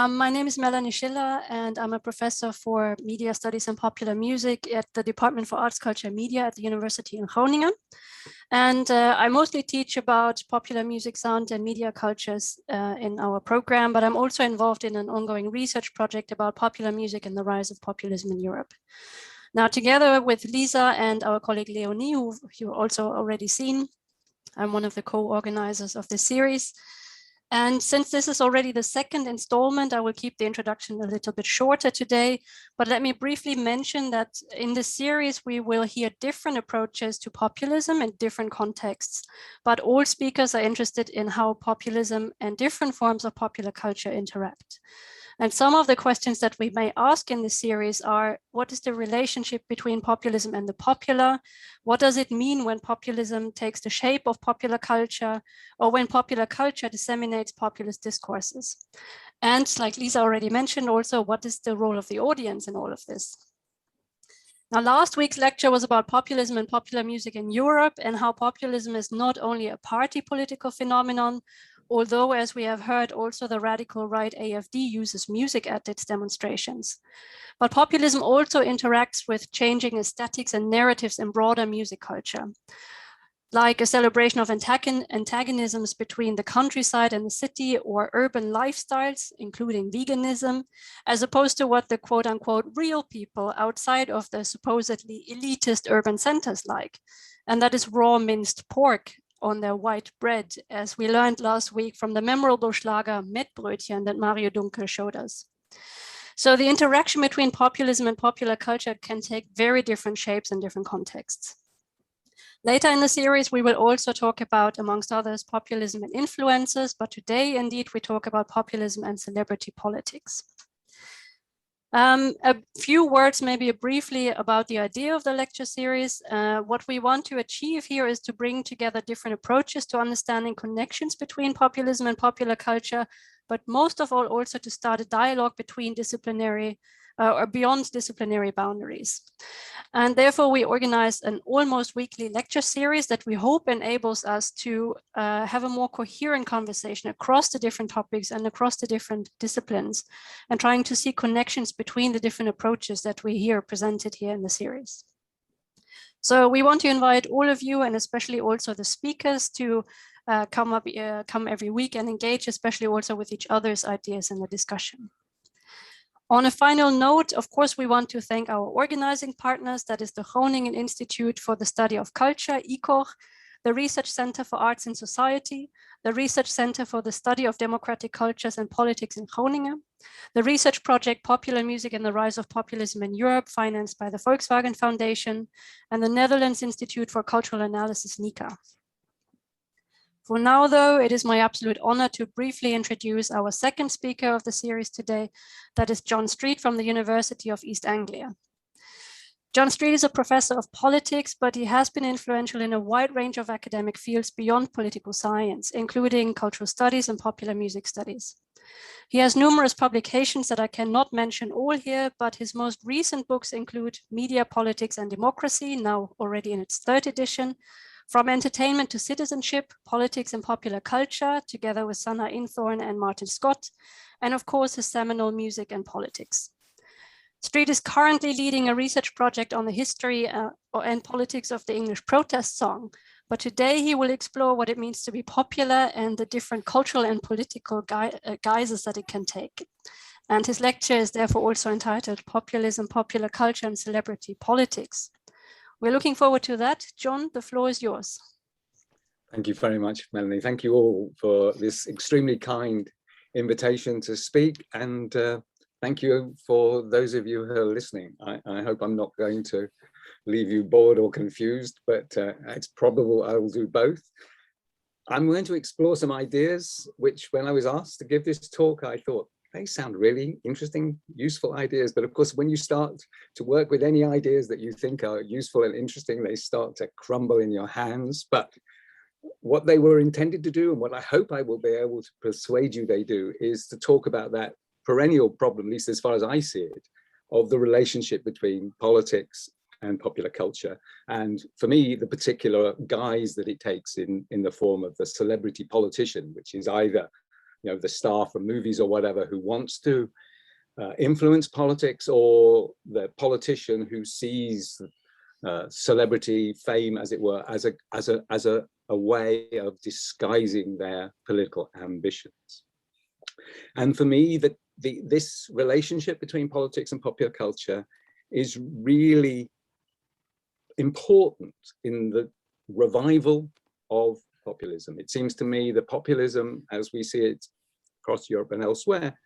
My name is Melanie Schiller, and I'm a professor for media studies and popular music at the Department for Arts, Culture, and Media at the University in Groningen. And I mostly teach about popular music, sound, and media cultures in our program, but I'm also involved in an ongoing research project about popular music and the rise of populism in Europe. Now, together with Lisa and our colleague Leonie, who you've also already seen, I'm one of the co-organizers of this series. And since this is already the second installment, I will keep the introduction a little bit shorter today. But let me briefly mention that in this series, we will hear different approaches to populism in different contexts. But all speakers are interested in how populism and different forms of popular culture interact. And some of the questions that we may ask in this series are, what is the relationship between populism and the popular? What does it mean when populism takes the shape of popular culture, or when popular culture disseminates populist discourses? And like Lisa already mentioned also, what is the role of the audience in all of this? Now, last week's lecture was about populism and popular music in Europe, and how populism is not only a party political phenomenon, although, as we have heard, also the radical right AfD uses music at its demonstrations. But populism also interacts with changing aesthetics and narratives in broader music culture, like a celebration of antagonisms between the countryside and the city, or urban lifestyles, including veganism, as opposed to what the quote unquote real people outside of the supposedly elitist urban centers like, and that is raw minced pork on their white bread, as we learned last week from the memorable Schlager Mettbrötchen that Mario Dunkel showed us. So the interaction between populism and popular culture can take very different shapes in different contexts. Later in the series, we will also talk about, amongst others, populism and influencers, but today, indeed, we talk about populism and celebrity politics. A few words maybe briefly about the idea of the lecture series. What we want to achieve here is to bring together different approaches to understanding connections between populism and popular culture, but most of all also to start a dialogue between disciplinary or beyond disciplinary boundaries. And therefore we organize an almost weekly lecture series that we hope enables us to have a more coherent conversation across the different topics and across the different disciplines, and trying to see connections between the different approaches that we hear presented here in the series. So we want to invite all of you, and especially also the speakers, to come every week and engage, especially also with each other's ideas in the discussion. On a final note, of course, we want to thank our organizing partners, that is the Groningen Institute for the Study of Culture, ICOR, the Research Center for Arts and Society, the Research Center for the Study of Democratic Cultures and Politics in Groningen, the research project Popular Music and the Rise of Populism in Europe, financed by the Volkswagen Foundation, and the Netherlands Institute for Cultural Analysis, NICA. For now, though, it is my absolute honor to briefly introduce our second speaker of the series today, that is John Street from the University of East Anglia. John Street is a professor of politics, but he has been influential in a wide range of academic fields beyond political science, including cultural studies and popular music studies. He has numerous publications that I cannot mention all here, but his most recent books include Media, Politics and Democracy, now already in its third edition, From Entertainment to Citizenship, Politics and Popular Culture, together with Sanna, Inthorn and Martin Scott, and of course his seminal Music and Politics. Street is currently leading a research project on the history and politics of the English protest song, but today he will explore what it means to be popular and the different cultural and political guises that it can take. And his lecture is therefore also entitled Populism, Popular Culture and Celebrity Politics. We're looking forward to that. John, the floor is yours. Thank you very much, Melanie. Thank you all for this extremely kind invitation to speak, and thank you for those of you who are listening. I hope I'm not going to leave you bored or confused, but it's probable I will do both. I'm going to explore some ideas which, when I was asked to give this talk, I thought, they sound really interesting, useful ideas. But of course, when you start to work with any ideas that you think are useful and interesting, they start to crumble in your hands. But what they were intended to do, and what I hope I will be able to persuade you they do, is to talk about that perennial problem, at least as far as I see it, of the relationship between politics and popular culture. And for me, the particular guise that it takes in the form of the celebrity politician, which is either you know, the star from movies or whatever who wants to influence politics, or the politician who sees celebrity fame, as it were, as a way of disguising their political ambitions. And for me, this relationship between politics and popular culture is really important in the revival of populism. It seems to me that populism, as we see it across Europe and elsewhere,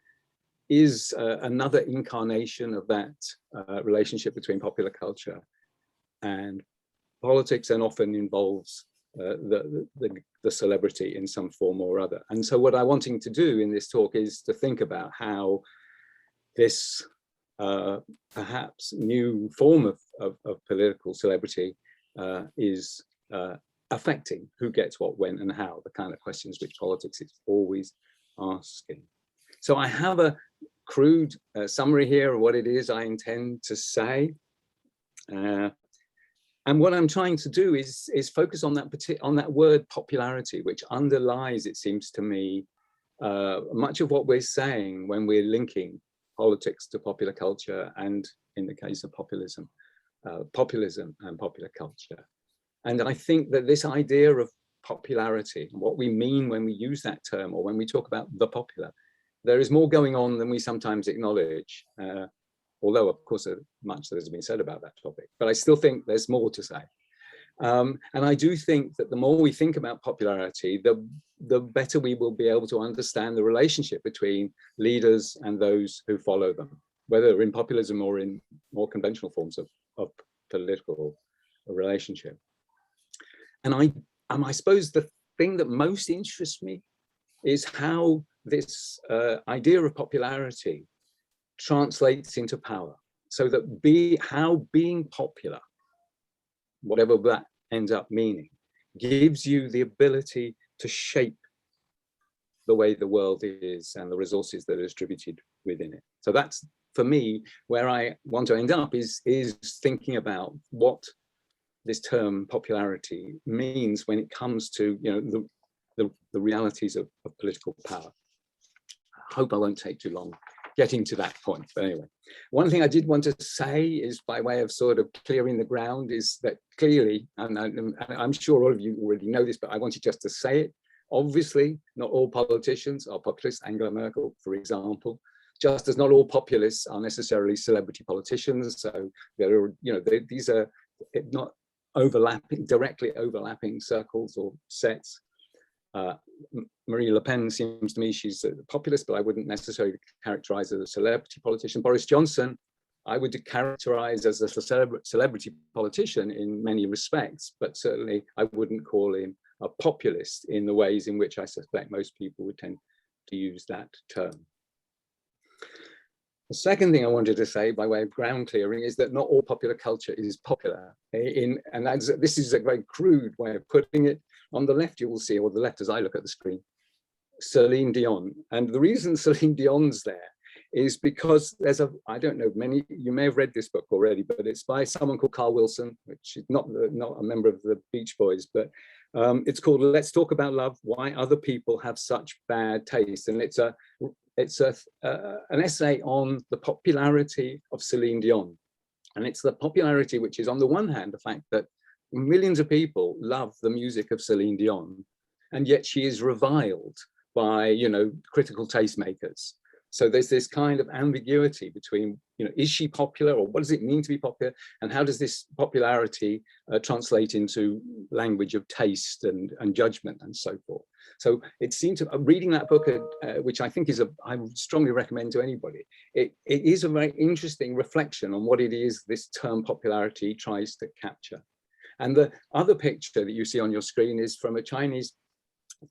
is another incarnation of that relationship between popular culture and politics, and often involves the celebrity in some form or other. And so what I'm wanting to do in this talk is to think about how this perhaps new form of political celebrity is affecting who gets what, when, and how, the kind of questions which politics is always asking. So I have a crude summary here of what it is I intend to say. And what I'm trying to do is focus on that word popularity, which underlies, it seems to me, much of what we're saying when we're linking politics to popular culture, and in the case of populism and popular culture. And I think that this idea of popularity, what we mean when we use that term, or when we talk about the popular, there is more going on than we sometimes acknowledge, although of course much that has been said about that topic, but I still think there's more to say. And I do think that the more we think about popularity, the better we will be able to understand the relationship between leaders and those who follow them, whether in populism or in more conventional forms of political relationship. And I suppose the thing that most interests me is how this idea of popularity translates into power. So that how being popular, whatever that ends up meaning, gives you the ability to shape the way the world is and the resources that are distributed within it. So that's, for me, where I want to end up, is thinking about what this term popularity means when it comes to, you know, the realities of political power. I hope I won't take too long getting to that point, but anyway, one thing I did want to say is, by way of sort of clearing the ground, is that clearly, and I'm sure all of you already know this, but I wanted just to say it, obviously not all politicians are populists. Angela Merkel, for example, just as not all populists are necessarily celebrity politicians. So there are, you know, these are not directly overlapping circles or sets. Marie Le Pen seems to me, she's a populist, but I wouldn't necessarily characterize as a celebrity politician. Boris Johnson, I would characterize as a celebrity politician in many respects, but certainly I wouldn't call him a populist in the ways in which I suspect most people would tend to use that term. The second thing I wanted to say, by way of ground clearing, is that not all popular culture is popular. And this is a very crude way of putting it. On the left, you will see, or the left as I look at the screen, Celine Dion. And the reason Celine Dion's there is because there's I don't know, you may have read this book already, but it's by someone called Carl Wilson, which is not a member of the Beach Boys, but it's called Let's Talk About Love, Why Other People Have Such Bad Taste. And it's an essay on the popularity of Celine Dion. And it's the popularity which is, on the one hand, the fact that millions of people love the music of Celine Dion, and yet she is reviled by, you know, critical tastemakers. So there's this kind of ambiguity between, you know, is she popular, or what does it mean to be popular, and how does this popularity translate into language of taste and judgment and so forth. So it seemed to, reading that book, which I think is I would strongly recommend to anybody, it is a very interesting reflection on what it is this term popularity tries to capture. And the other picture that you see on your screen is from a Chinese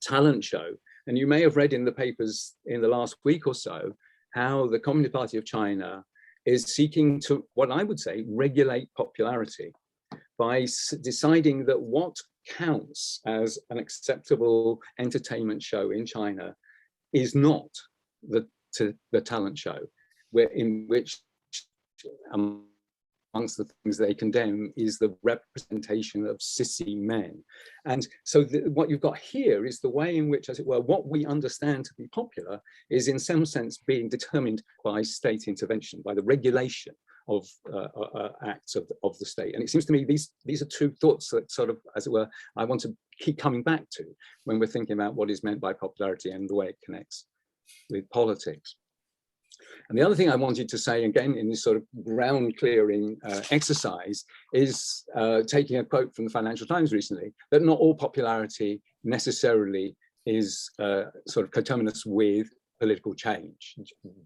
talent show. And you may have read in the papers in the last week or so how the Communist Party of China is seeking to, what I would say, regulate popularity by deciding that what counts as an acceptable entertainment show in China is not the talent show, in which amongst the things they condemn is the representation of sissy men. And so what you've got here is the way in which, as it were, what we understand to be popular is in some sense being determined by state intervention, by the regulation of acts of the state. And it seems to me these are two thoughts that sort of, as it were, I want to keep coming back to when we're thinking about what is meant by popularity and the way it connects with politics. And the other thing I wanted to say, again, in this sort of ground clearing exercise, is taking a quote from the Financial Times recently, that not all popularity necessarily is sort of coterminous with political change.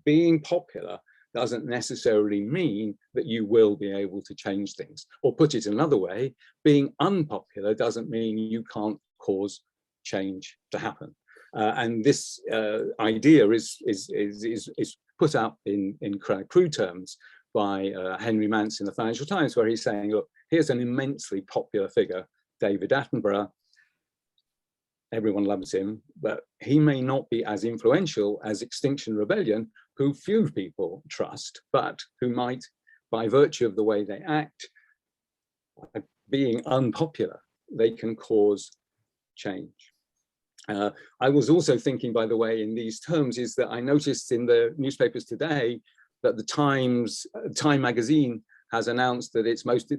Being popular doesn't necessarily mean that you will be able to change things. Or put it another way, being unpopular doesn't mean you can't cause change to happen. And this idea is put up in crude terms by Henry Mance in the Financial Times, where he's saying, look, here's an immensely popular figure, David Attenborough. Everyone loves him, but he may not be as influential as Extinction Rebellion, who few people trust, but who might, by virtue of the way they act, being unpopular, they can cause change. I was also thinking, by the way, in these terms, is that I noticed in the newspapers today that the Time magazine has announced that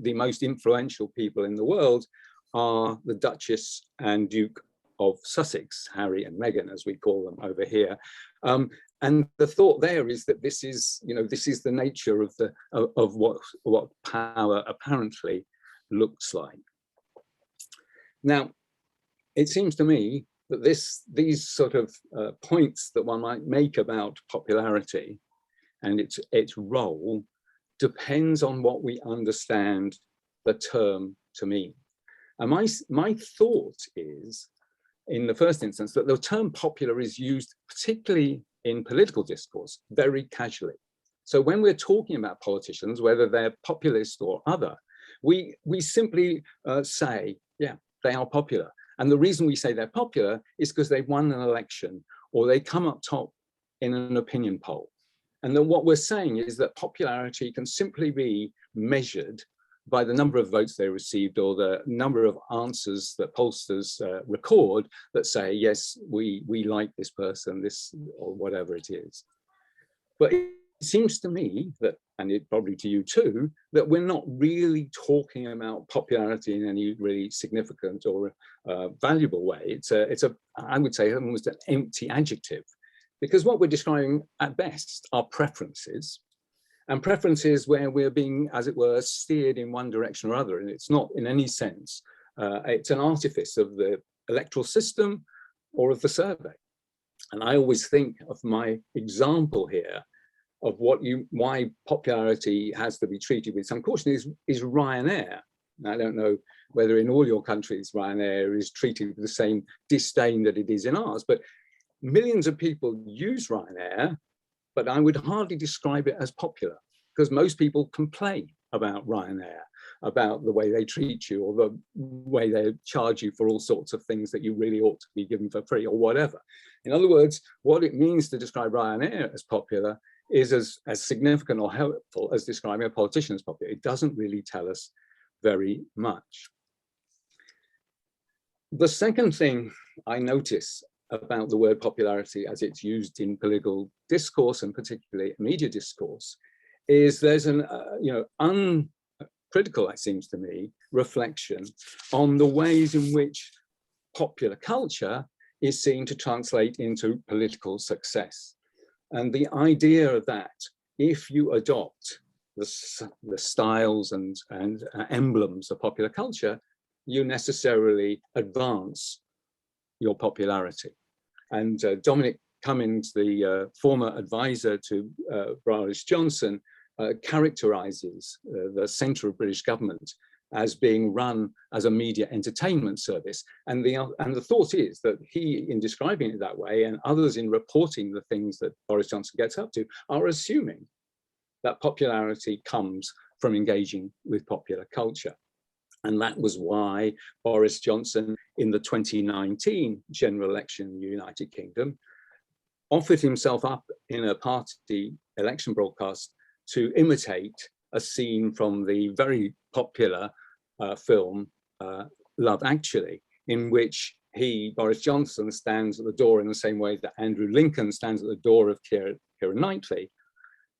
the most influential people in the world are the Duchess and Duke of Sussex, Harry and Meghan, as we call them over here. And the thought there is that this is the nature of what power apparently looks like. Now, it seems to me that these sort of points that one might make about popularity and its role depends on what we understand the term to mean. And my thought is, in the first instance, that the term popular is used particularly in political discourse very casually. So when we're talking about politicians, whether they're populist or other, we simply say, yeah, they are popular. And the reason we say they're popular is because they won an election or they come up top in an opinion poll. And then what we're saying is that popularity can simply be measured by the number of votes they received or the number of answers that pollsters record that say, yes, we like this person, this or whatever it is. But it seems to me that, and it probably to you too, that we're not really talking about popularity in any really significant or valuable way. I would say, almost an empty adjective, because what we're describing at best are preferences, and preferences where we're being, as it were, steered in one direction or other. And it's not in any sense, it's an artifice of the electoral system or of the survey. And I always think of my example here of why popularity has to be treated with some caution is Ryanair. Now, I don't know whether in all your countries Ryanair is treated with the same disdain that it is in ours, but millions of people use Ryanair, but I would hardly describe it as popular, because most people complain about Ryanair, about the way they treat you or the way they charge you for all sorts of things that you really ought to be given for free or whatever. In other words, what it means to describe Ryanair as popular is as significant or helpful as describing a politician as popular. It doesn't really tell us very much. The second thing I notice about the word popularity as it's used in political discourse and particularly media discourse is there's an uncritical, it seems to me, reflection on the ways in which popular culture is seen to translate into political success. And the idea of that, if you adopt the styles and emblems of popular culture, you necessarily advance your popularity. And Dominic Cummings, the former advisor to Boris Johnson, characterizes the centre of British government as being run as a media entertainment service. And the thought is that he, in describing it that way, and others in reporting the things that Boris Johnson gets up to, are assuming that popularity comes from engaging with popular culture. And that was why Boris Johnson, in the 2019 general election in the United Kingdom, offered himself up in a party election broadcast to imitate a scene from the very popular film Love Actually, in which Boris Johnson, stands at the door in the same way that Andrew Lincoln stands at the door of Keira Knightley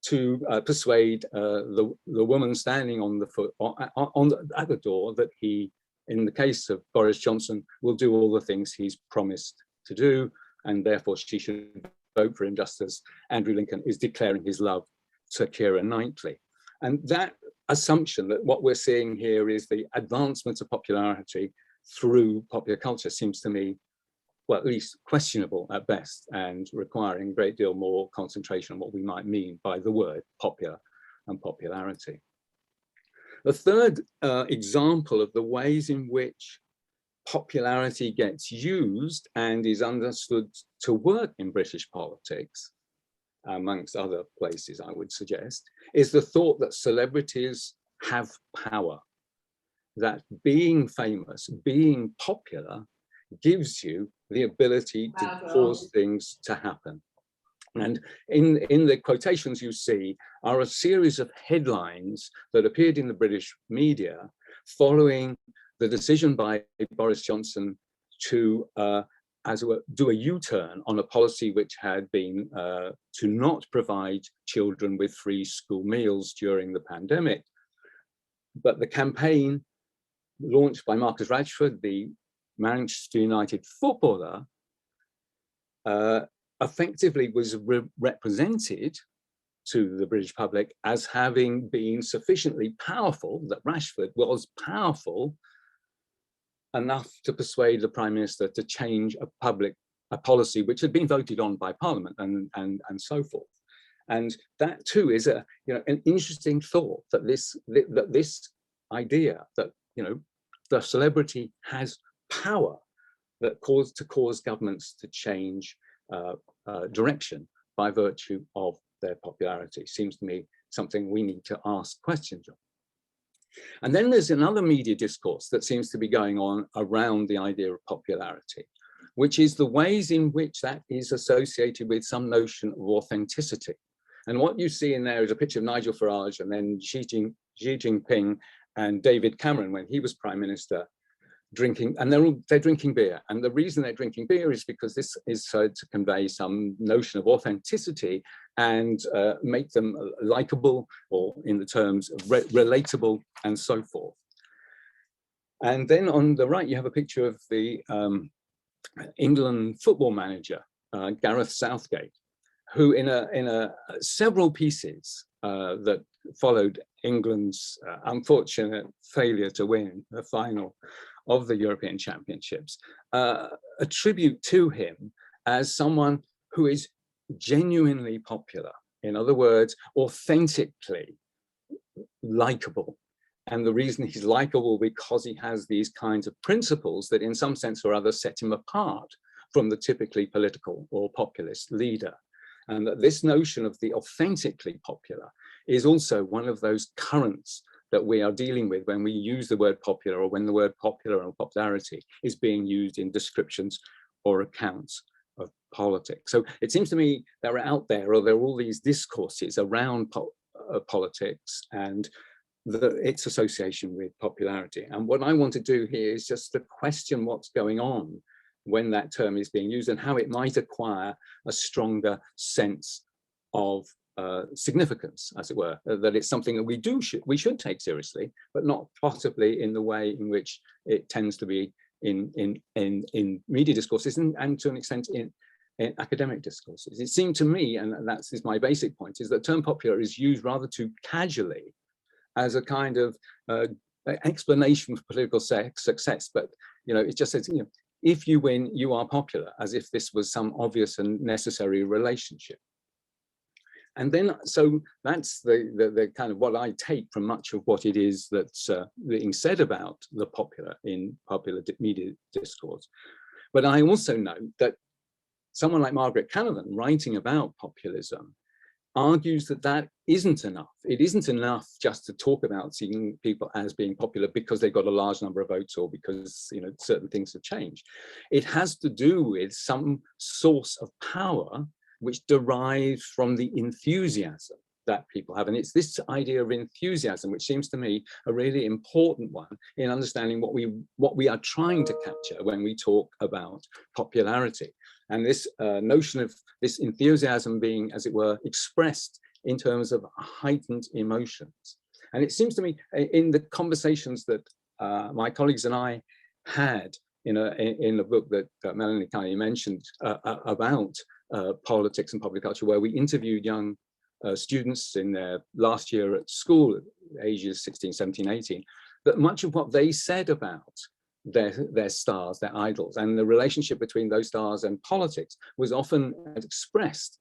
to persuade the woman standing on the foot at the door that he, in the case of Boris Johnson, will do all the things he's promised to do, and therefore she should vote for him, just as Andrew Lincoln is declaring his love to Keira Knightley. And that assumption that what we're seeing here is the advancement of popularity through popular culture seems to me, well, at least questionable at best, and requiring a great deal more concentration on what we might mean by the word popular and popularity. The third example of the ways in which popularity gets used and is understood to work in British politics, amongst other places, I would suggest, is the thought that celebrities have power, that being famous, being popular, gives you the ability to cause things to happen. And in the quotations you see are a series of headlines that appeared in the British media following the decision by Boris Johnson to as it were, do a U-turn on a policy which had been to not provide children with free school meals during the pandemic. But the campaign launched by Marcus Rashford, the Manchester United footballer, effectively was represented to the British public as having been sufficiently powerful, that Rashford was powerful enough to persuade the Prime Minister to change a policy which had been voted on by Parliament and so forth. And that too is an interesting thought, that this idea that the celebrity has power that cause governments to change direction by virtue of their popularity seems to me something we need to ask questions of. And then there's another media discourse that seems to be going on around the idea of popularity, which is the ways in which that is associated with some notion of authenticity. And what you see in there is a picture of Nigel Farage and then Xi Jinping and David Cameron when he was Prime Minister, drinking, and they're drinking beer. And the reason they're drinking beer is because this is to convey some notion of authenticity and make them likable, or in the terms of relatable, and so forth. And then on the right, you have a picture of the England football manager, Gareth Southgate, who in several pieces that followed England's unfortunate failure to win the final of the European Championships, attribute to him as someone who is genuinely popular. In other words, authentically likable. And the reason he's likable because he has these kinds of principles that in some sense or other set him apart from the typically political or populist leader. And that this notion of the authentically popular is also one of those currents that we are dealing with when we use the word popular, or when the word popular or popularity is being used in descriptions or accounts of politics. So it seems to me they're out there, or there are all these discourses around politics and its association with popularity. And what I want to do here is just to question what's going on when that term is being used and how it might acquire a stronger sense of significance, as it were, that it's something that we should take seriously, but not possibly in the way in which it tends to be in media discourses and to an extent in academic discourses. It seemed to me, and that is my basic point, is that the term popular is used rather too casually as a kind of explanation for political success, but it just says, if you win, you are popular, as if this was some obvious and necessary relationship. And then, so that's the kind of what I take from much of what it is that's being said about the popular in popular media discourse. But I also know that someone like Margaret Canavan, writing about populism, argues that that isn't enough. It isn't enough just to talk about seeing people as being popular because they've got a large number of votes or because certain things have changed. It has to do with some source of power which derives from the enthusiasm that people have. And it's this idea of enthusiasm, which seems to me a really important one in understanding what we are trying to capture when we talk about popularity. And this notion of this enthusiasm being, as it were, expressed in terms of heightened emotions. And it seems to me in the conversations that my colleagues and I had in the book that Melanie kindly mentioned about politics and popular culture, where we interviewed young students in their last year at school, ages 16, 17, 18, that much of what they said about their stars, their idols, and the relationship between those stars and politics was often expressed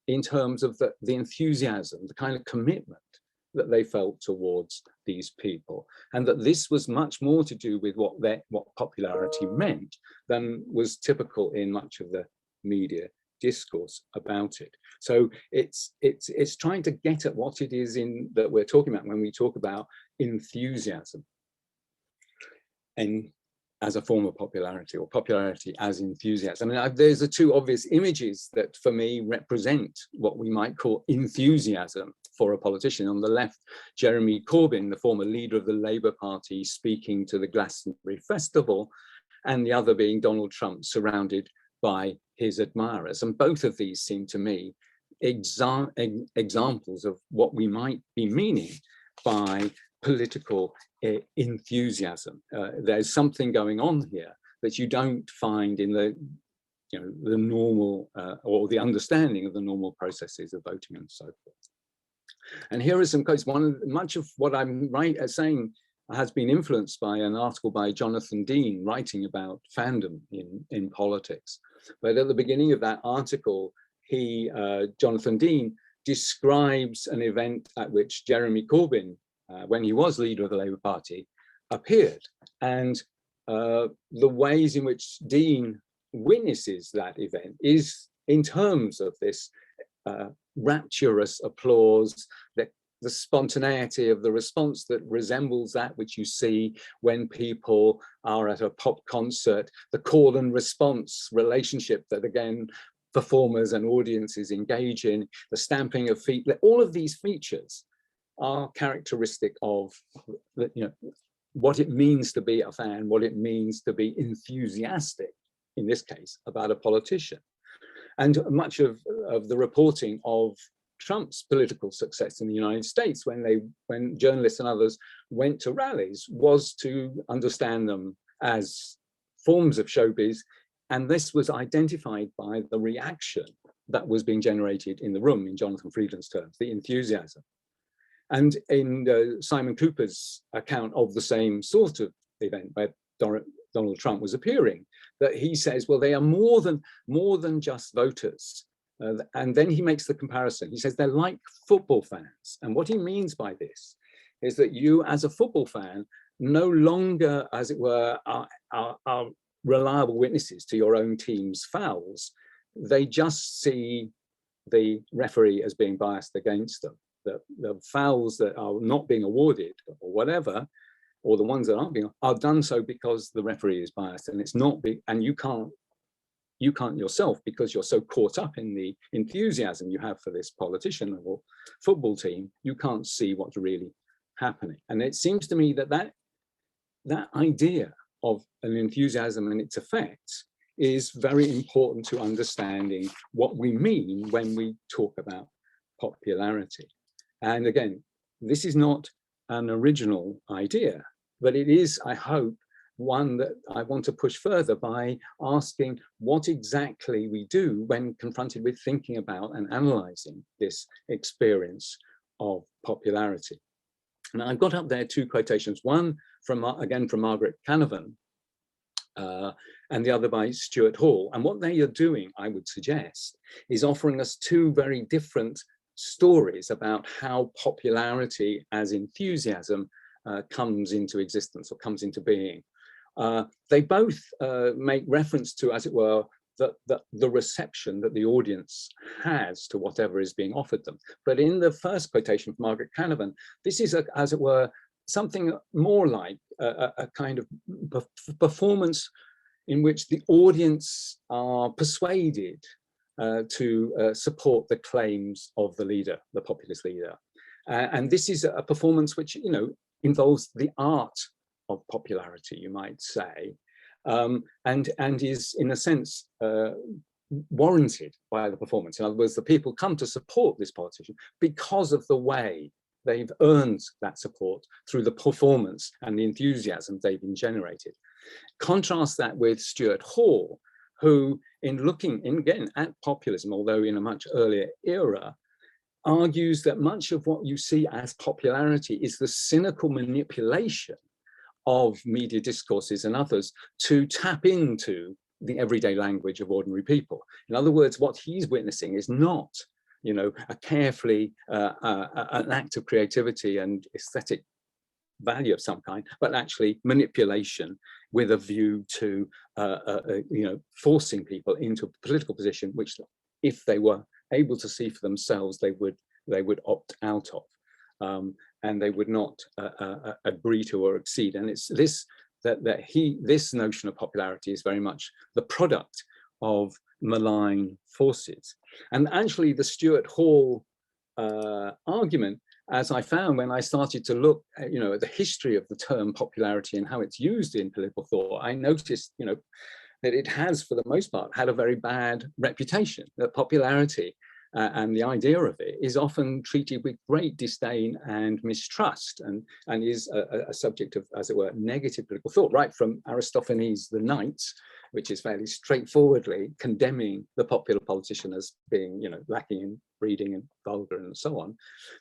in terms of the enthusiasm, the kind of commitment that they felt towards these people, and that this was much more to do with what popularity meant than was typical in much of the media discourse about it. So it's trying to get at what it is that we're talking about when we talk about enthusiasm, and as a form of popularity, or popularity as enthusiasm. I mean, there's the two obvious images that for me represent what we might call enthusiasm for a politician. On the left, Jeremy Corbyn, the former leader of the Labour Party, speaking to the Glastonbury Festival, and the other being Donald Trump, surrounded by his admirers. And both of these seem to me examples of what we might be meaning by political enthusiasm. There's something going on here that you don't find in the normal or the understanding of the normal processes of voting and so forth. And here are some quotes. Much of what I'm saying has been influenced by an article by Jonathan Dean writing about fandom in politics. But at the beginning of that article, Jonathan Dean describes an event at which Jeremy Corbyn, when he was leader of the Labour Party, appeared. And the ways in which Dean witnesses that event is in terms of this rapturous applause, the spontaneity of the response that resembles that which you see when people are at a pop concert, the call and response relationship that, again, performers and audiences engage in, the stamping of feet. All of these features are characteristic of what it means to be a fan, what it means to be enthusiastic, in this case, about a politician. And much of the reporting of Trump's political success in the United States, when journalists and others went to rallies, was to understand them as forms of showbiz. And this was identified by the reaction that was being generated in the room, in Jonathan Friedland's terms, the enthusiasm. And in Simon Cooper's account of the same sort of event where Donald Trump was appearing, that he says, well, they are more than just voters. And then he makes the comparison. He says they're like football fans. And what he means by this is that you, as a football fan, no longer, as it were, are reliable witnesses to your own team's fouls. They just see the referee as being biased against them. The fouls that are not being awarded or whatever, or the ones that are done so because the referee is biased, and it's not and you can't yourself, because you're so caught up in the enthusiasm you have for this politician or football team, you can't see what's really happening. And it seems to me that idea of an enthusiasm and its effects is very important to understanding what we mean when we talk about popularity. And again, this is not an original idea, but it is, I hope, one that I want to push further by asking what exactly we do when confronted with thinking about and analysing this experience of popularity. And I've got up there two quotations, one again from Margaret Canavan, and the other by Stuart Hall. And what they are doing, I would suggest, is offering us two very different stories about how popularity as enthusiasm comes into existence or comes into being. They both make reference to, as it were, the reception that the audience has to whatever is being offered them. But in the first quotation from Margaret Canavan, this is, as it were, something more like a kind of performance in which the audience are persuaded to support the claims of the leader, the populist leader. And this is a performance which, you know, involves the art of popularity, you might say, and is, in a sense, warranted by the performance. In other words, the people come to support this politician because of the way they've earned that support through the performance and the enthusiasm they've been generated. Contrast that with Stuart Hall, who, in looking again at populism, although in a much earlier era, argues that much of what you see as popularity is the cynical manipulation of media discourses and others to tap into the everyday language of ordinary people. In other words, what he's witnessing is not, you know, a carefully an act of creativity and aesthetic value of some kind, but actually manipulation with a view to, you know, forcing people into a political position which, if they were able to see for themselves, they would opt out of, and they would not agree to or accede. And it's this this notion of popularity is very much the product of malign forces. And actually, the Stuart Hall argument, as I found when I started to look at, you know, at the history of the term popularity and how it's used in political thought, I noticed, you know, that it has, for the most part, had a very bad reputation. That popularity and the idea of it is often treated with great disdain and mistrust, and is a subject of, as it were, negative political thought, right from Aristophanes' The Knights, which is fairly straightforwardly condemning the popular politician as being, you know, lacking in breeding and vulgar and so on,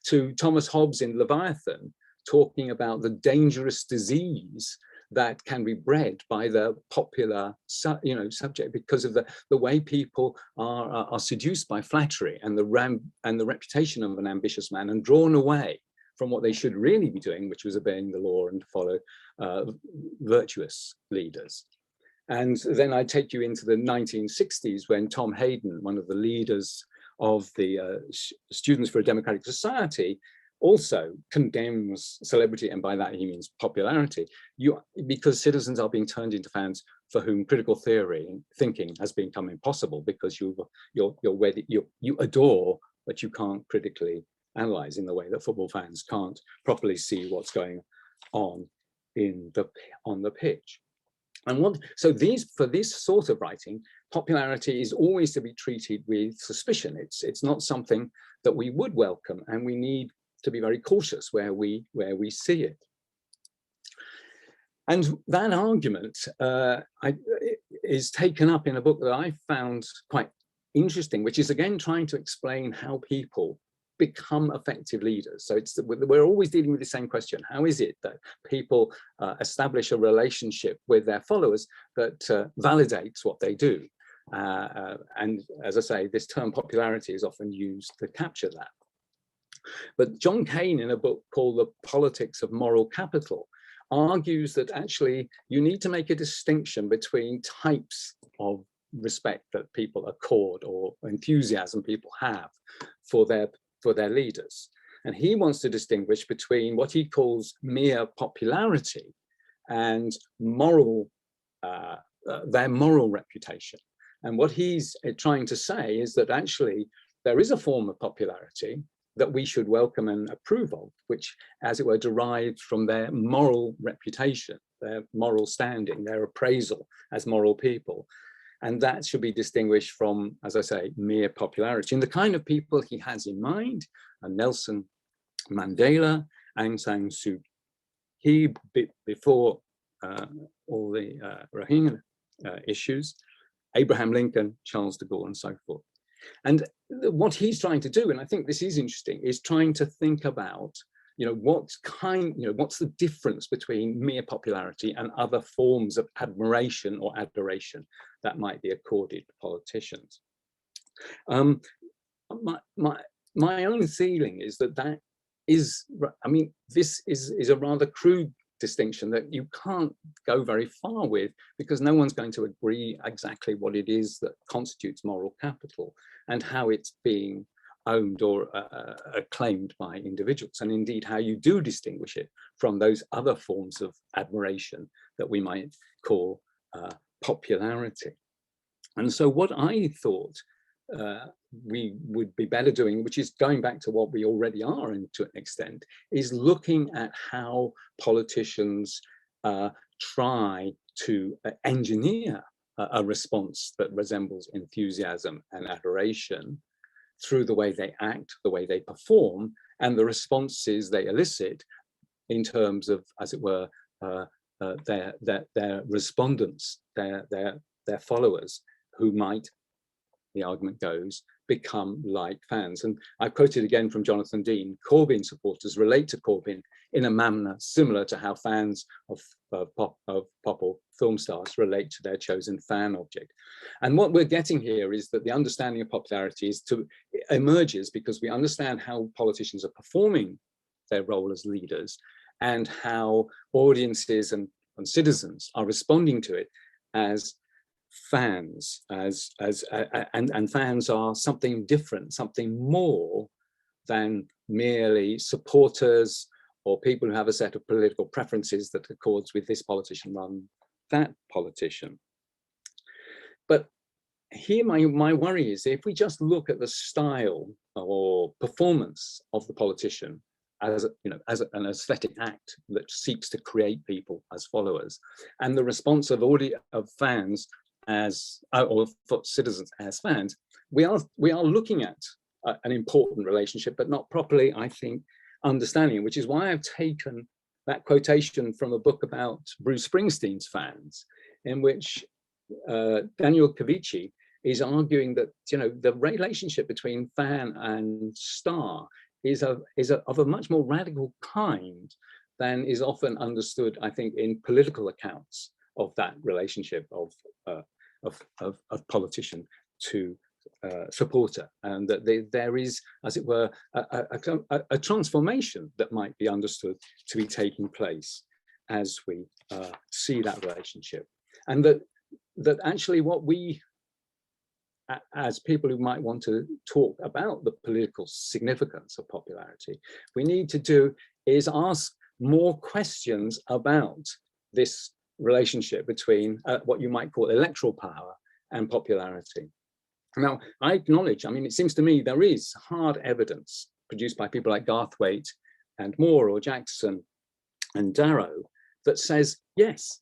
to Thomas Hobbes in Leviathan, talking about the dangerous disease that can be bred by the popular, you know, subject, because of the way people are seduced by flattery and the reputation of an ambitious man, and drawn away from what they should really be doing, which was obeying the law and follow virtuous leaders. And then I take you into the 1960s, when Tom Hayden, one of the leaders of the Students for a Democratic Society, also condemns celebrity, and by that he means popularity, because citizens are being turned into fans for whom critical thinking has become impossible, because you adore, but you can't critically analyze in the way that football fans can't properly see what's going on on the pitch. And so for this sort of writing, popularity is always to be treated with suspicion. It's not something that we would welcome, and we need to be very cautious where we see it. And that argument is taken up in a book that I found quite interesting, which is again trying to explain how people become effective leaders. So we're always dealing with the same question: how is it that people establish a relationship with their followers that validates what they do? And as I say, this term popularity is often used to capture that. But John Kane, in a book called The Politics of Moral Capital, argues that actually you need to make a distinction between types of respect that people accord, or enthusiasm people have for their leaders. And he wants to distinguish between what he calls mere popularity and their moral reputation. And what he's trying to say is that actually there is a form of popularity that we should welcome and approve of, which, as it were, derives from their moral reputation, their moral standing, their appraisal as moral people. And that should be distinguished from, as I say, mere popularity. And the kind of people he has in mind are Nelson Mandela, Aung San Suu Kyi, before all the Rohingya issues, Abraham Lincoln, Charles de Gaulle, and so forth. And what he's trying to do, and I think this is interesting, is trying to think about, you know, what's the difference between mere popularity and other forms of admiration or adoration that might be accorded to politicians. My own feeling is that is, I mean, this is a rather crude distinction that you can't go very far with, because no one's going to agree exactly what it is that constitutes moral capital and how it's being owned or claimed by individuals, and indeed how you do distinguish it from those other forms of admiration that we might call popularity. And so what I thought we would be better doing, which is going back to what we already are to an extent, is looking at how politicians try to engineer a response that resembles enthusiasm and adoration through the way they act, the way they perform, and the responses they elicit in terms of, as it were, their respondents, their followers, who might, the argument goes, become like fans. And I quoted again from Jonathan Dean, Corbyn supporters relate to Corbyn in a manner similar to how fans of pop or film stars relate to their chosen fan object. And what we're getting here is that the understanding of popularity emerges because we understand how politicians are performing their role as leaders and how audiences and citizens are responding to it as fans, and fans are something different, something more than merely supporters or people who have a set of political preferences that accords with this politician rather than that politician. But here my worry is, if we just look at the style or performance of the politician as an aesthetic act that seeks to create people as followers, and the response of fans or citizens as fans, we are looking at an important relationship, but not properly, I think, understanding, which is why I've taken that quotation from a book about Bruce Springsteen's fans, in which Daniel Cavici is arguing that the relationship between fan and star is of a much more radical kind than is often understood, I think, in political accounts of that relationship of politician to supporter, and that there is, as it were, a transformation that might be understood to be taking place as we see that relationship, and that actually what we, as people who might want to talk about the political significance of popularity, we need to do is ask more questions about this relationship between what you might call electoral power and popularity. Now, I acknowledge, it seems to me there is hard evidence produced by people like Garthwaite and Moore or Jackson and Darrow that says, yes,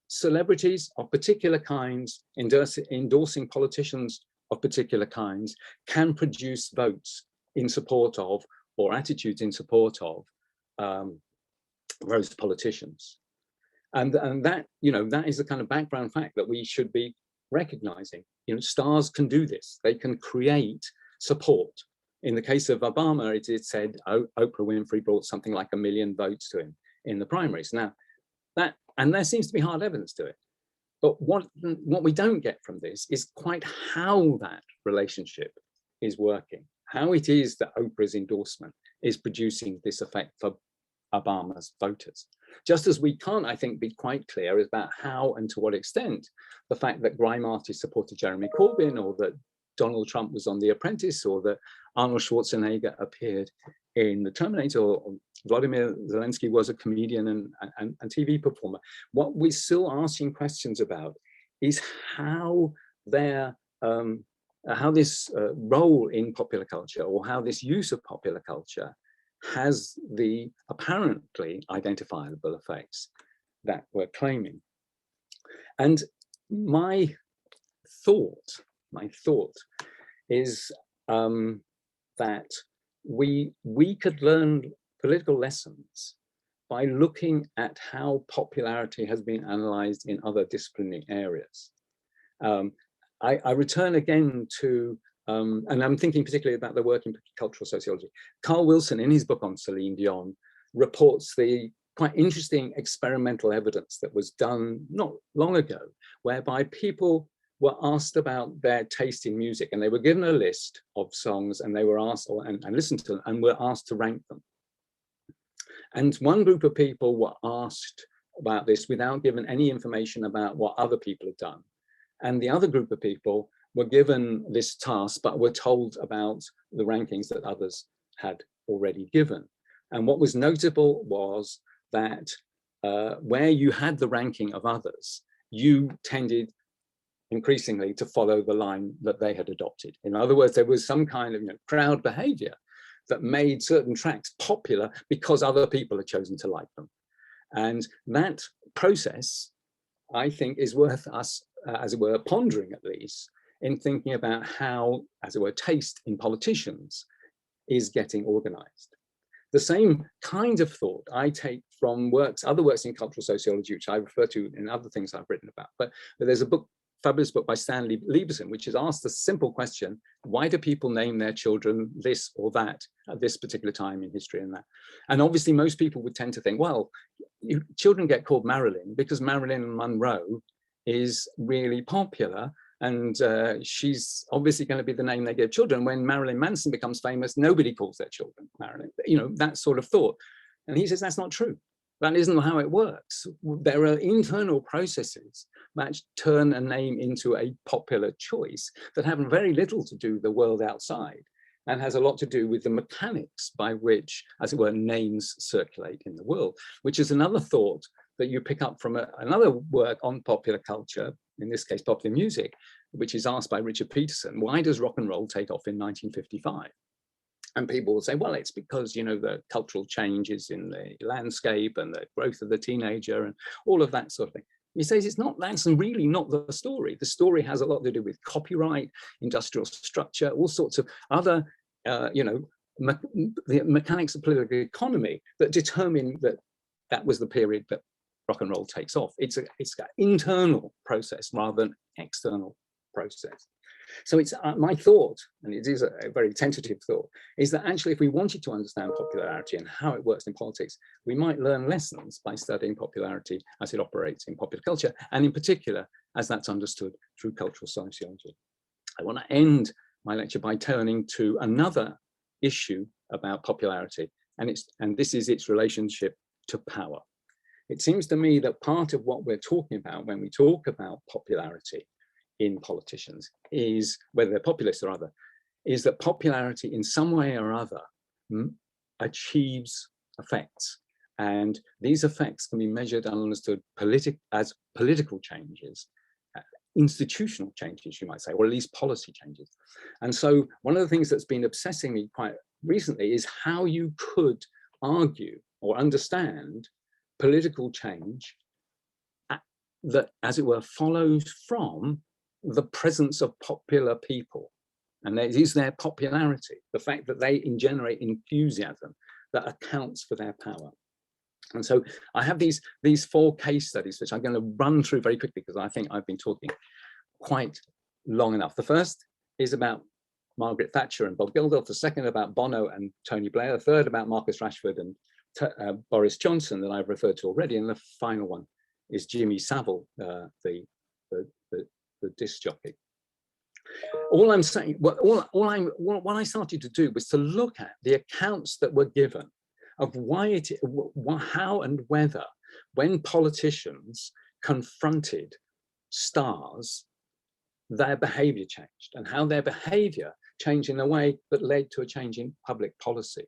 celebrities of particular kinds endorsing politicians of particular kinds can produce votes in support of, or attitudes in support of, those politicians. And that, that is the kind of background fact that we should be recognizing. Stars can do this. They can create support. In the case of Obama, it said Oprah Winfrey brought something like 1 million votes to him in the primaries. Now, and there seems to be hard evidence to it. But what we don't get from this is quite how that relationship is working, how it is that Oprah's endorsement is producing this effect for Obama's voters. Just as we can't, I think, be quite clear about how and to what extent the fact that grime artists supported Jeremy Corbyn, or that Donald Trump was on The Apprentice, or that Arnold Schwarzenegger appeared in The Terminator, or Vladimir Zelensky was a comedian and TV performer. What we're still asking questions about is how this role in popular culture, or how this use of popular culture has the apparently identifiable effects that we're claiming. And my thought is that we could learn political lessons by looking at how popularity has been analysed in other disciplinary areas. I return again to, and I'm thinking particularly about the work in cultural sociology. Carl Wilson, in his book on Celine Dion, reports the quite interesting experimental evidence that was done not long ago, whereby people were asked about their taste in music, and they were given a list of songs, and they were asked, and listened to them, and were asked to rank them. And one group of people were asked about this without given any information about what other people had done. And the other group of people were given this task, but were told about the rankings that others had already given. And what was notable was that where you had the ranking of others, you tended increasingly to follow the line that they had adopted. In other words, there was some kind of crowd behavior that made certain tracks popular because other people had chosen to like them. And that process, I think, is worth us, as it were, pondering at least, in thinking about how, as it were, taste in politicians is getting organized. The same kind of thought I take from other works in cultural sociology, which I refer to in other things I've written about. But there's a fabulous book by Stanley Lieberson, which has asked the simple question: why do people name their children this or that at this particular time in history and that? And obviously most people would tend to think, well, children get called Marilyn because Marilyn Monroe is really popular, and she's obviously going to be the name they give children. When Marilyn Manson becomes famous, nobody calls their children Marilyn, that sort of thought. And he says that's not true. That isn't how it works. There are internal processes that turn a name into a popular choice that have very little to do with the world outside, and has a lot to do with the mechanics by which, as it were, names circulate in the world, which is another thought that you pick up from another work on popular culture, in this case, popular music, which is asked by Richard Peterson: why does rock and roll take off in 1955? And people will say, well, it's because, the cultural changes in the landscape and the growth of the teenager and all of that sort of thing. He says that's really not the story. The story has a lot to do with copyright, industrial structure, all sorts of other, the mechanics of political economy that determine that was the period that rock and roll takes off. It's an internal process rather than external process. So it's my thought, and it is a very tentative thought, is that actually if we wanted to understand popularity and how it works in politics, we might learn lessons by studying popularity as it operates in popular culture, and in particular, as that's understood through cultural sociology. I want to end my lecture by turning to another issue about popularity, and this is its relationship to power. It seems to me that part of what we're talking about when we talk about popularity in politicians is, whether they're populist or other, is that popularity in some way or other achieves effects. And these effects can be measured and understood as political changes, institutional changes, you might say, or at least policy changes. And so one of the things that's been obsessing me quite recently is how you could argue or understand political change that, as it were, follows from the presence of popular people. And it is their popularity, the fact that they generate enthusiasm, that accounts for their power. And so I have these 4 case studies, which I'm going to run through very quickly because I think I've been talking quite long enough. The first is about Margaret Thatcher and Bob Geldof, the second about Bono and Tony Blair, the third about Marcus Rashford and Boris Johnson that I've referred to already, and the final one is Jimmy Savile, the disc jockey. All I'm saying, what I started to do was to look at the accounts that were given of how and whether, when politicians confronted stars, their behavior changed, and how their behavior changed in a way that led to a change in public policy.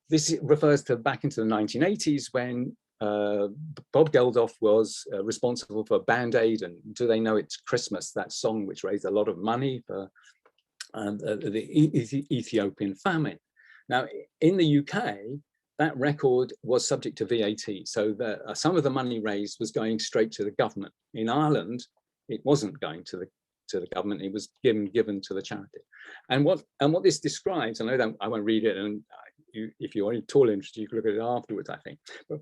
This refers to back into the 1980s when Bob Geldof was responsible for Band Aid and Do They Know It's Christmas, that song which raised a lot of money for the Ethiopian famine. Now, in the UK, that record was subject to VAT, so some of the money raised was going straight to the government. In Ireland, it wasn't going to the government; it was given to the charity. And what this describes, and I won't read it, and if you're at all interested, you can look at it afterwards, I think. But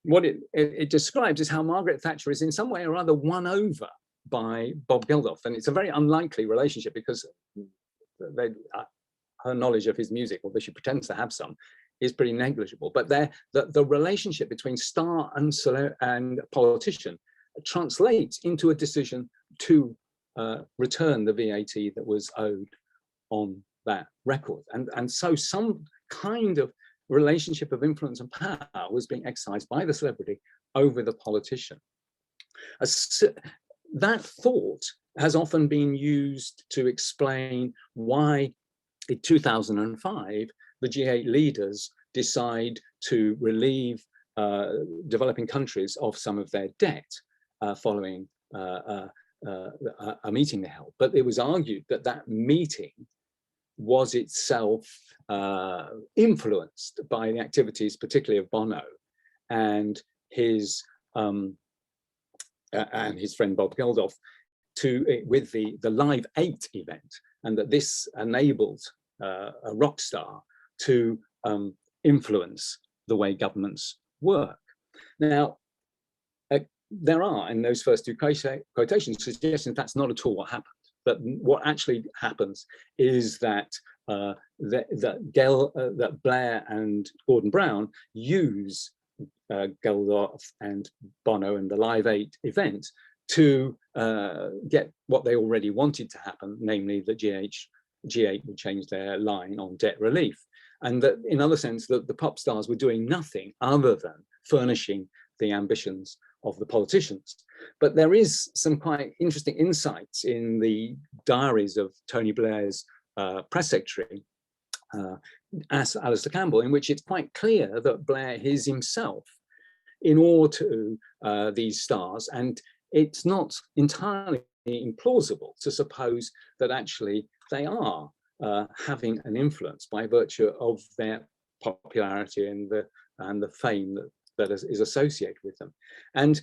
what it describes is how Margaret Thatcher is in some way or other won over by Bob Geldof, and it's a very unlikely relationship because her knowledge of his music, although she pretends to have some, is pretty negligible. But the relationship between star and politician translates into a decision to return the VAT that was owed on that record. And so some kind of relationship of influence and power was being exercised by the celebrity over the politician. That thought has often been used to explain why in 2005 the G8 leaders decide to relieve developing countries of some of their debt following a meeting they held. But it was argued that that meeting was itself influenced by the activities, particularly of Bono and his friend Bob Geldof, with the Live 8 event, and that this enabled a rock star to influence the way governments work. Now, there are, in those first two quotations, suggestions that's not at all what happened. But what actually happens is that that Blair and Gordon Brown use Geldof and Bono and the Live 8 event to get what they already wanted to happen, namely that G8 would change their line on debt relief. And that, in other sense, that the pop stars were doing nothing other than furnishing the ambitions of the politicians. But there is some quite interesting insights in the diaries of Tony Blair's press secretary, Alistair Campbell, in which it's quite clear that Blair is himself in awe to these stars, and it's not entirely implausible to suppose that actually they are having an influence by virtue of their popularity and the fame that is associated with them. And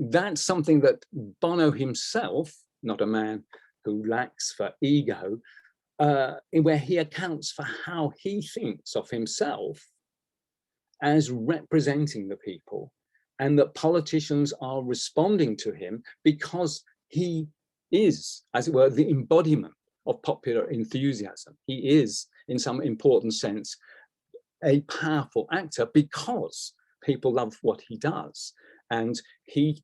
that's something that Bono himself, not a man who lacks for ego, where he accounts for how he thinks of himself as representing the people, and that politicians are responding to him because he is, as it were, the embodiment of popular enthusiasm. He is, in some important sense, a powerful actor because people love what he does. And he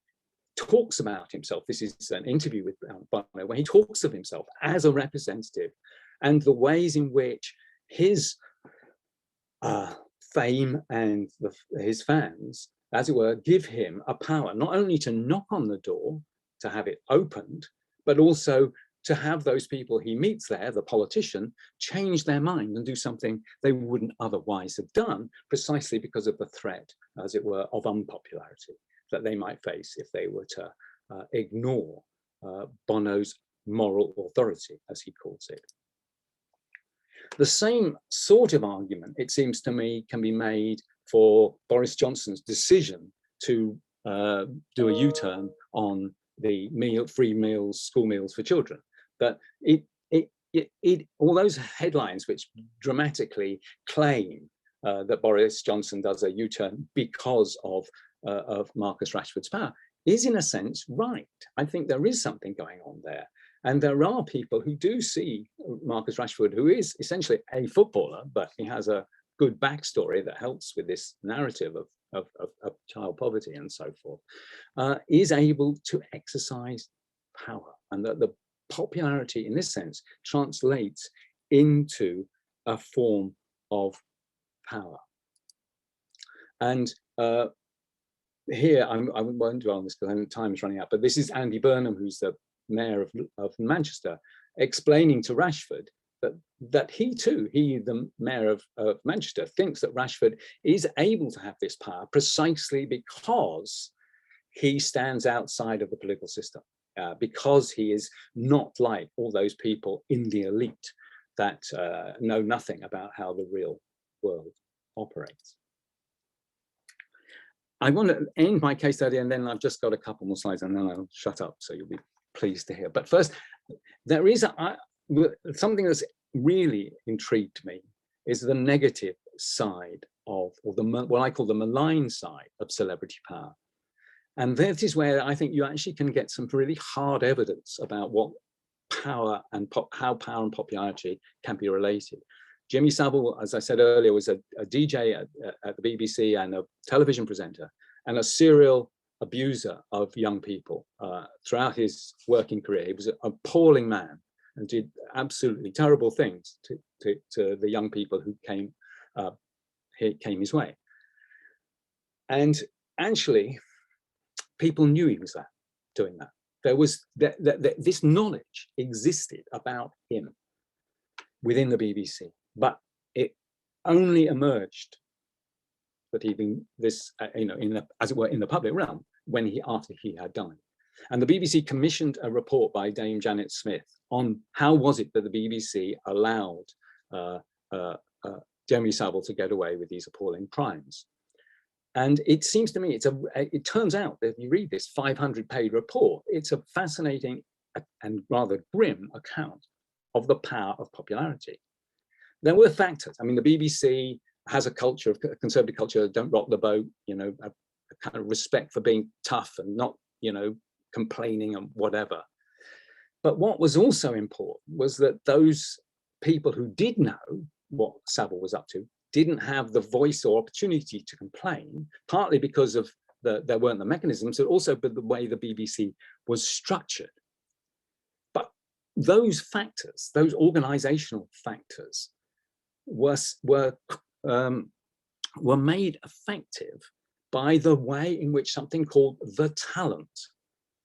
talks about himself. This is an interview with Bono where he talks of himself as a representative, and the ways in which his fame and his fans, as it were, give him a power not only to knock on the door, to have it opened, but also to have those people he meets there, the politician, change their mind and do something they wouldn't otherwise have done, precisely because of the threat, as it were, of unpopularity that they might face if they were to ignore Bono's moral authority, as he calls it. The same sort of argument, it seems to me, can be made for Boris Johnson's decision to do a U-turn on the free meals, school meals for children. But all those headlines which dramatically claim that Boris Johnson does a U-turn because of Marcus Rashford's power is, in a sense, right. I think there is something going on there. And there are people who do see Marcus Rashford, who is essentially a footballer, but he has a good backstory that helps with this narrative of child poverty and so forth, is able to exercise power, and that the popularity in this sense translates into a form of power. And here, I won't dwell on this because time is running out, but this is Andy Burnham, who's the mayor of Manchester, explaining to Rashford that he too, the mayor of Manchester, thinks that Rashford is able to have this power precisely because he stands outside of the political system, because he is not like all those people in the elite that know nothing about how the real world operates. I want to end my case study, and then I've just got a couple more slides, and then I'll shut up, so you'll be pleased to hear. But first, there is something that's really intrigued me, is the negative side of, or what I call the malign side of celebrity power. And that is where I think you actually can get some really hard evidence about what power and how power and popularity can be related. Jimmy Savile, as I said earlier, was a DJ at the BBC and a television presenter and a serial abuser of young people throughout his working career. He was an appalling man and did absolutely terrible things to the young people who came his way. And actually, people knew he was doing that. There was this knowledge existed about him within the BBC, but it only emerged that even this, as it were, in the public realm after he had died. And the BBC commissioned a report by Dame Janet Smith on how was it that the BBC allowed Jeremy Savile to get away with these appalling crimes. And it seems to me, it turns out that if you read this 500-page report, it's a fascinating and rather grim account of the power of popularity. There were factors. I mean, the BBC has a culture of conservative culture, don't rock the boat, you know, a kind of respect for being tough and not, you know, complaining and whatever. But what was also important was that those people who did know what Savile was up to didn't have the voice or opportunity to complain, partly because of there weren't the mechanisms, but also by the way the BBC was structured. But those factors, those organizational factors, were made effective by the way in which something called the talent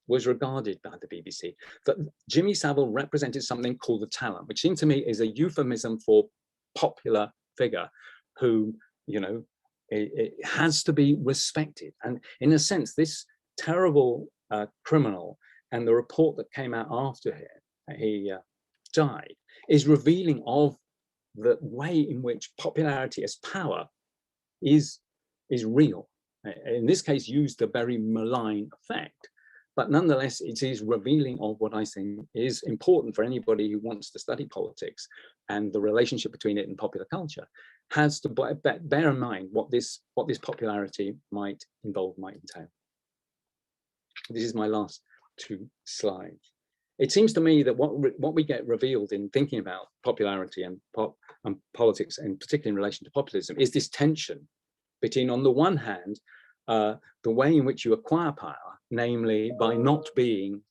was regarded by the BBC. That Jimmy Savile represented something called the talent, which seemed to me is a euphemism for popular figure who, you know, it has to be respected. And in a sense, this terrible criminal and the report that came out after he died is revealing of the way in which popularity as power is real. In this case, used a very malign effect, but nonetheless, it is revealing of what I think is important for anybody who wants to study politics and the relationship between it and popular culture, has to bear in mind what this popularity might involve, might entail. This is my last two slides. It seems to me that what we get revealed in thinking about popularity and politics, and particularly in relation to populism, is this tension between, on the one hand, the way in which you acquire power, namely by not being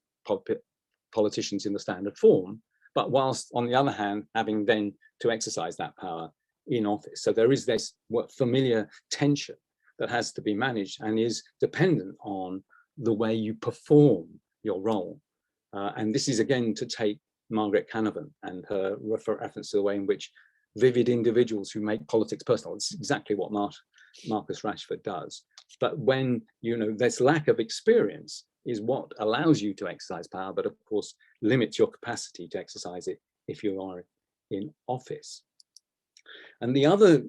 politicians in the standard form, but whilst on the other hand, having then to exercise that power in office. So there is this familiar tension that has to be managed and is dependent on the way you perform your role. And this is again to take Margaret Canavan and her reference to the way in which vivid individuals who make politics personal. It's exactly what Marcus Rashford does. But when, you know, this lack of experience is what allows you to exercise power, but of course limits your capacity to exercise it if you are in office. And the other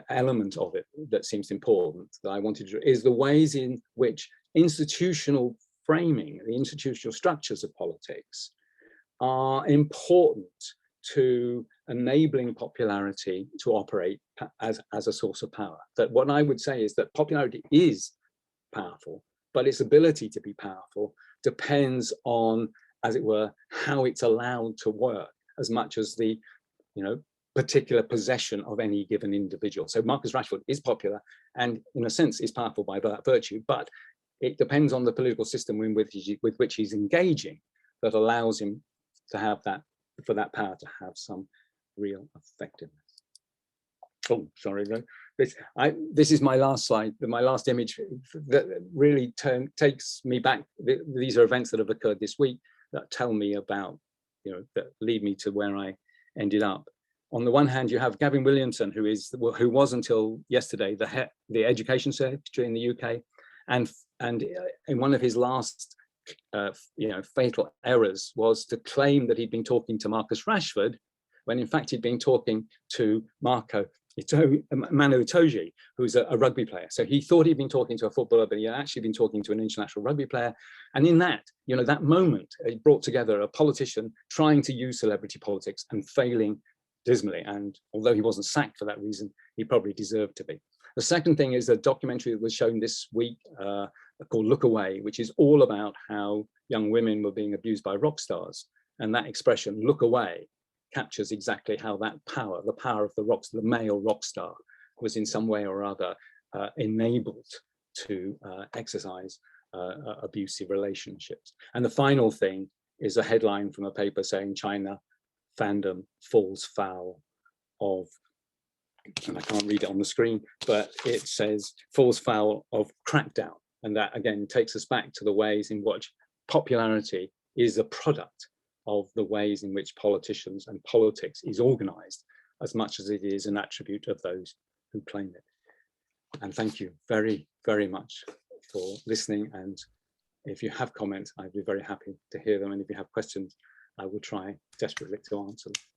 element of it that seems important that I wanted to is the ways in which institutional framing, the institutional structures of politics are important to enabling popularity to operate as a source of power. That what I would say is that popularity is powerful, but its ability to be powerful depends on, as it were, how it's allowed to work as much as the, you know, particular possession of any given individual. So Marcus Rashford is popular and in a sense is powerful by that virtue, but it depends on the political system with which he's engaging that allows him to have that, for that power to have some real effectiveness. Oh, sorry, this is my last slide, my last image that really takes me back. These are events that have occurred this week that tell me about, you know, that lead me to where I ended up. On the one hand, you have Gavin Williamson, who was until yesterday the education secretary in the UK, and in one of his last fatal errors was to claim that he'd been talking to Marcus Rashford, when in fact he'd been talking to Manu Itoje, who's a rugby player. So he thought he'd been talking to a footballer, but he had actually been talking to an international rugby player. And in that, you know, that moment, it brought together a politician trying to use celebrity politics and failing dismally. And although he wasn't sacked for that reason, he probably deserved to be. The second thing is a documentary that was shown this week called Look Away, which is all about how young women were being abused by rock stars. And that expression, look away, captures exactly how that power, the power of the male rock star, was in some way or other enabled to exercise abusive relationships. And the final thing is a headline from a paper saying China Fandom falls foul of, and I can't read it on the screen, but it says falls foul of crackdown. And that again takes us back to the ways in which popularity is a product of the ways in which politicians and politics is organized, as much as it is an attribute of those who claim it. And thank you very, very much for listening and if you have comments, I'd be very happy to hear them. And if you have questions, I will try desperately to answer them.